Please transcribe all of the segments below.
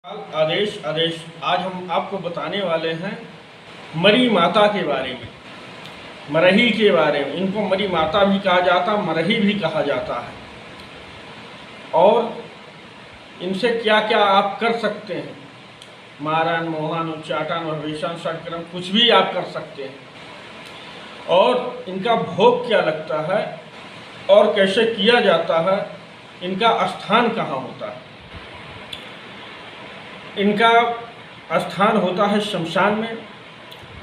आदेश आदेश आज हम आपको बताने वाले हैं मरी माता के बारे में, मरही के बारे में। इनको मरी माता भी कहा जाता, मरही भी कहा जाता है। और इनसे क्या क्या आप कर सकते हैं, मारन, मोहन, उच्चाटन, भवेशन, षटक्रम, कुछ भी आप कर सकते हैं। और इनका भोग क्या लगता है और कैसे किया जाता है, इनका स्थान कहाँ होता है। इनका स्थान होता है शमशान में।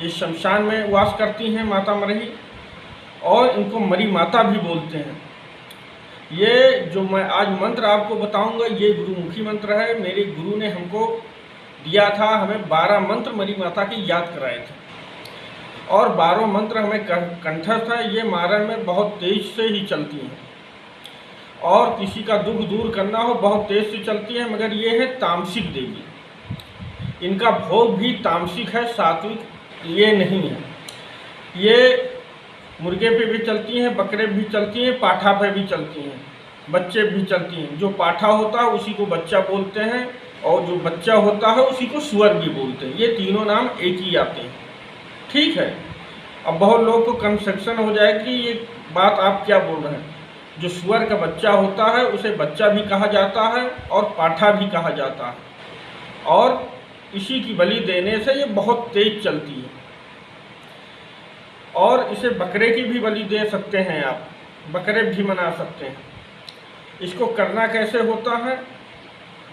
इस शमशान में वास करती हैं माता मरही, और इनको मरी माता भी बोलते हैं। ये जो मैं आज मंत्र आपको बताऊंगा, ये गुरुमुखी मंत्र है। मेरे गुरु ने हमको दिया था, हमें 12 मंत्र मरी माता के याद कराए थे, और 12 मंत्र हमें कंठस्थ है। ये मारण में बहुत तेज से ही चलती हैं, और किसी का दुख दूर करना हो बहुत तेज से चलती है। मगर ये है तामसिक देवी, इनका भोग भी तामसिक है, सात्विक ये नहीं है। ये मुर्गे पे भी चलती हैं, बकरे भी चलती हैं, पाठा पे भी चलती हैं, बच्चे भी चलती हैं। जो पाठा होता है उसी को बच्चा बोलते हैं, और जो बच्चा होता है उसी को सुअर भी बोलते हैं। ये तीनों नाम एक ही आते हैं, ठीक है। अब बहुत लोगों को कंफ्यूजन हो जाएगी कि ये बात आप क्या बोल रहे हैं। जो सुअर का बच्चा होता है उसे बच्चा भी कहा जाता है और पाठा भी कहा जाता है, और इसी की बलि देने से ये बहुत तेज चलती है। और इसे बकरे की भी बलि दे सकते हैं आप, बकरे भी मना सकते हैं। इसको करना कैसे होता है,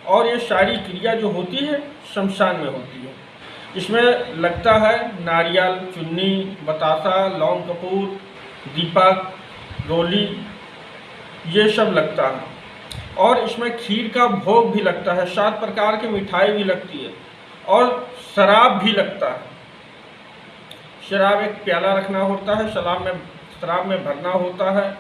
और ये सारी क्रिया जो होती है शमशान में होती है। इसमें लगता है नारियल, चुन्नी, बतासा, लौंग कपूर, दीपक, रोली, ये सब लगता है। और इसमें खीर का भोग भी लगता है, 7 प्रकार की मिठाई भी लगती है, और शराब भी लगता है। शराब एक प्याला रखना होता है, शराब में भरना होता है।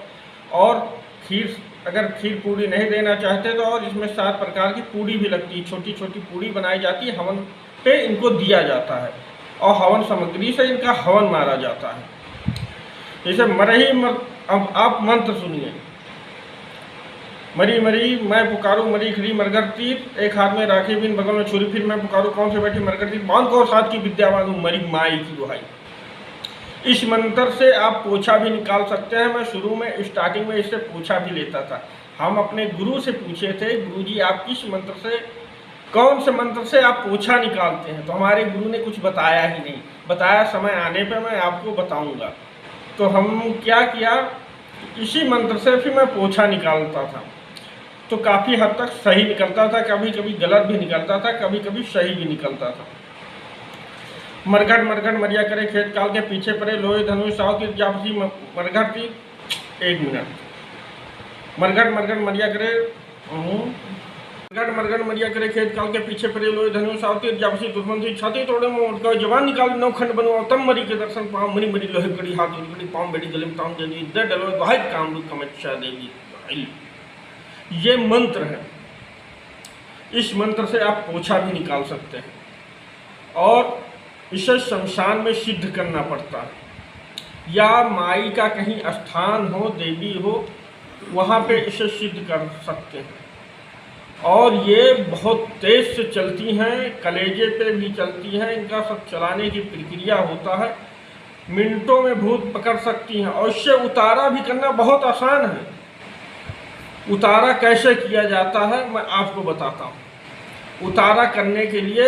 और खीर, अगर खीर पूड़ी नहीं देना चाहते तो और इसमें 7 प्रकार की पूड़ी भी लगती है, छोटी छोटी पूड़ी बनाई जाती है, हवन पे इनको दिया जाता है, और हवन सामग्री से इनका हवन मारा जाता है। जैसे मरही अब आप मंत्र सुनिए। मरी मरी मैं पुकारूं, मरी खड़ी मरगर तीर, एक हाथ में राखी बिन बगल में छुरी, फिर मैं पुकारूं कौन से बैठी मरगर तीर, बांध को साथ की विद्या बांधूं, मरी माई की दुहाई। इस मंत्र से आप पोछा भी निकाल सकते हैं। मैं शुरू में स्टार्टिंग में इससे पोछा भी लेता था। हम अपने गुरु से पूछे थे, गुरुजी आप किस मंत्र से, कौन से मंत्र से आप पोछा निकालते हैं, तो हमारे गुरु ने कुछ बताया ही नहीं। बताया समय आने पर मैं आपको बताऊंगा। तो हम क्या किया, इसी मंत्र से फिर मैं पोछा निकालता था, तो काफ़ी हद तक सही निकलता था। कभी कभी गलत भी निकलता था, कभी कभी सही भी निकलता था। मरघट मरघट मरिया करे खेत काल के पीछे पड़े, लोहे धनुष साव की जापसी मरघट की। 1 मिनट। मरघट मरघट मरिया करे, मरघट मरघट मरिया करे खेत काल के पीछे पड़े, लोहे धनुष साव की जापसी दुश्मन थी, छाती तोड़े मोड़ जवान निकाल 9 खंड बनवा, तम मरी के दर्शन पाँव, मरी मरी लोहे कड़ी हाथ उड़ी पाँव बेड़ी गले में ताम जली दे डलो वाहिद काम रूप कमच्छा देगी। ये मंत्र है। इस मंत्र से आप पोछा भी निकाल सकते हैं, और इसे शमशान में सिद्ध करना पड़ता है, या माई का कहीं स्थान हो, देवी हो, वहाँ पे इसे सिद्ध कर सकते हैं। और ये बहुत तेज से चलती हैं, कलेजे पे भी चलती हैं। इनका सब चलाने की प्रक्रिया होता है, मिनटों में भूत पकड़ सकती हैं। और इससे उतारा भी करना बहुत आसान है। उतारा कैसे किया जाता है मैं आपको बताता हूँ। उतारा करने के लिए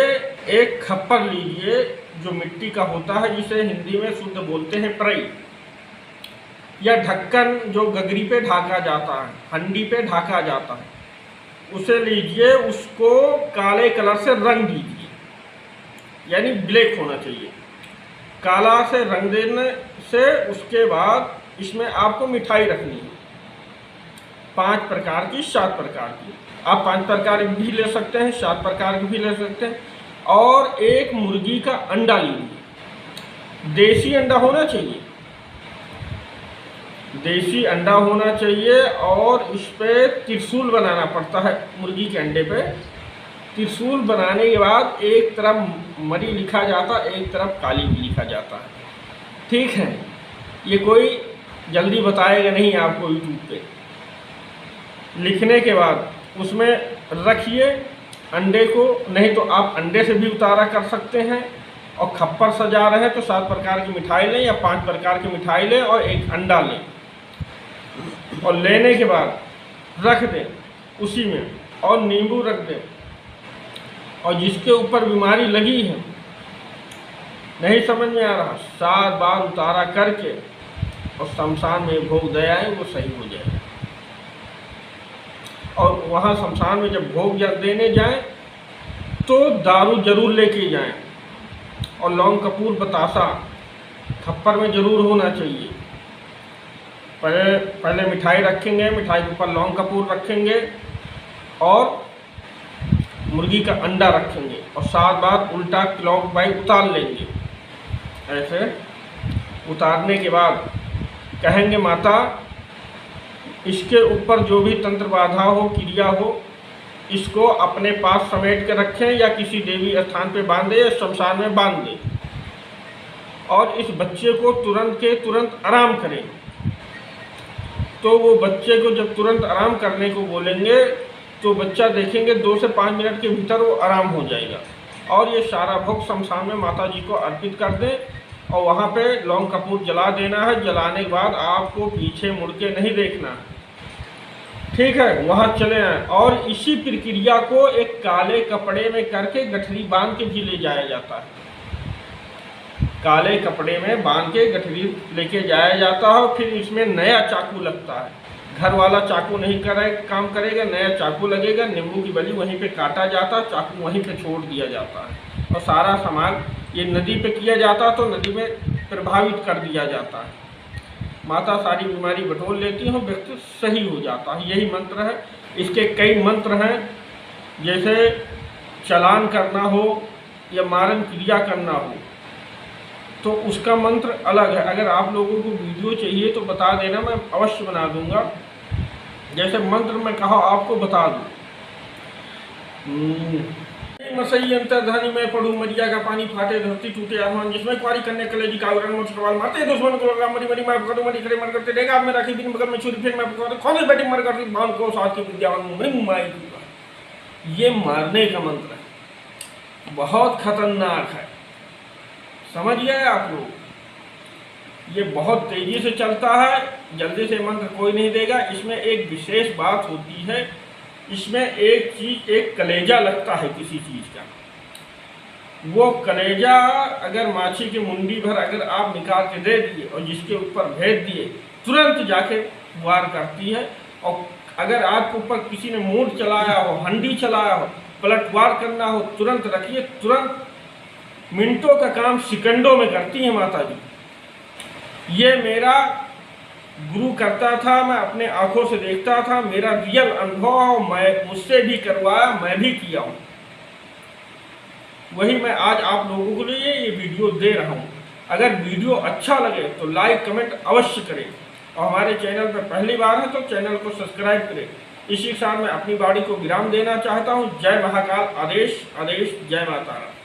एक खप्पर लीजिए जो मिट्टी का होता है, जिसे हिंदी में शुद्ध बोलते हैं प्रई, या ढक्कन जो गगरी पे ढाका जाता है, हंडी पे ढाका जाता है, उसे लीजिए। उसको काले कलर से रंग दीजिए, यानी ब्लैक होना चाहिए। काला से रंग देने से उसके बाद इसमें आपको मिठाई रखनी है, 5 प्रकार की, 7 प्रकार की। आप 5 प्रकार की भी ले सकते हैं, 7 प्रकार की भी ले सकते हैं। और एक मुर्गी का अंडा लीजिए, देसी अंडा होना चाहिए, देसी अंडा होना चाहिए। और इस पे त्रिशूल बनाना पड़ता है, मुर्गी के अंडे पे त्रिशूल बनाने के बाद एक तरफ मरी लिखा जाता, एक तरफ काली भी लिखा जाता है, ठीक है। ये कोई जल्दी बताएगा नहीं आपको यूट्यूब पे। लिखने के बाद उसमें रखिए, अंडे को, नहीं तो आप अंडे से भी उतारा कर सकते हैं। और खप्पर सजा रहे हैं तो 7 प्रकार की मिठाई लें या 5 प्रकार की मिठाई लें और एक अंडा लें, और लेने के बाद रख दें उसी में, और नींबू रख दें। और जिसके ऊपर बीमारी लगी है, नहीं समझ में आ रहा, 7 बार उतारा करके और शमशान में भोग दे आए, वो सही हो जाए। और वहाँ शमशान में जब भोग देने जाएं तो दारू जरूर लेके जाएं, और लौंग कपूर बतासा खप्पर में ज़रूर होना चाहिए। पहले मिठाई रखेंगे, मिठाई के ऊपर लौंग कपूर रखेंगे और मुर्गी का अंडा रखेंगे, और 7 बार उल्टा क्लॉकवाइज उतार लेंगे। ऐसे उतारने के बाद कहेंगे, माता इसके ऊपर जो भी तंत्र बाधा हो, क्रिया हो, इसको अपने पास समेट के रखें या किसी देवी स्थान पे बांधे या शमशान में बांध दें, और इस बच्चे को तुरंत के तुरंत आराम करें। तो वो बच्चे को जब तुरंत आराम करने को बोलेंगे तो बच्चा देखेंगे 2 से 5 मिनट के भीतर वो आराम हो जाएगा। और ये सारा भोग शमशान में माता जी को अर्पित कर दें, और वहाँ पे लौंग कपूर जला देना है। जलाने के बाद आपको पीछे मुड़ के नहीं देखना, ठीक है, वहाँ चले आए। और इसी प्रक्रिया को एक काले कपड़े में करके गठरी बांध के भी ले जाया जाता है। काले कपड़े में बांध के गठरी लेके जाया जाता है, और फिर इसमें नया चाकू लगता है। घर वाला चाकू नहीं काम करेगा, नया चाकू लगेगा। नींबू की बली वहीं पे काटा जाता, चाकू वहीं पे छोड़ दिया जाता है, और सारा सामान ये नदी पे किया जाता तो नदी में प्रभावित कर दिया जाता है। माता सारी बीमारी बटोर लेती हैं, व्यक्ति सही हो जाता है। यही मंत्र है। इसके कई मंत्र हैं, जैसे चलान करना हो या मारण क्रिया करना हो तो उसका मंत्र अलग है। अगर आप लोगों को वीडियो चाहिए तो बता देना, मैं अवश्य बना दूंगा। जैसे मंत्र मैं कहा आपको बता दूँ, मसई अंतर्धानी में पढ़ू मरिया का पानी फाटे धरती टूटे आसमान, जिसमें कुआरी करने कलेजी का आवरण मुझ सवाल मारते दुश्मन को लगा मरी मरी मैं पकड़ू मरी करे मर करते देगा मैं राखी दिन बगल में छुरी फिर मैं पकड़ खोले बैटिंग मर करती बांध को साथ की विद्यावान मरी माई। ये मारने का मंत्र है, बहुत खतरनाक है, समझ गए आप लोग। ये बहुत तेजी से चलता है, जल्दी से मंत्र कोई नहीं देगा। इसमें एक विशेष बात होती है, इसमें एक कलेजा लगता है किसी चीज़ का। वो कलेजा अगर माछी की मुंडी भर अगर आप निकाल के दे दिए और जिसके ऊपर भेज दिए, तुरंत जाके वार करती है। और अगर आपके ऊपर किसी ने मूड चलाया हो, हंडी चलाया हो, पलटवार करना हो, तुरंत रखिए, तुरंत मिनटों का काम सेकंडों में करती है माता जी। ये मेरा गुरु करता था, मैं अपने आंखों से देखता था, मेरा रियल अनुभव, मैं मुझसे भी करवाया, मैं भी किया हूँ। वही मैं आज आप लोगों के लिए ये वीडियो दे रहा हूँ। अगर वीडियो अच्छा लगे तो लाइक कमेंट अवश्य करें, और हमारे चैनल पर पहली बार है तो चैनल को सब्सक्राइब करें। इसी के साथ मैं अपनी बाड़ी को विराम देना चाहता हूँ। जय महाकाल, आदेश आदेश, जय माता रानी।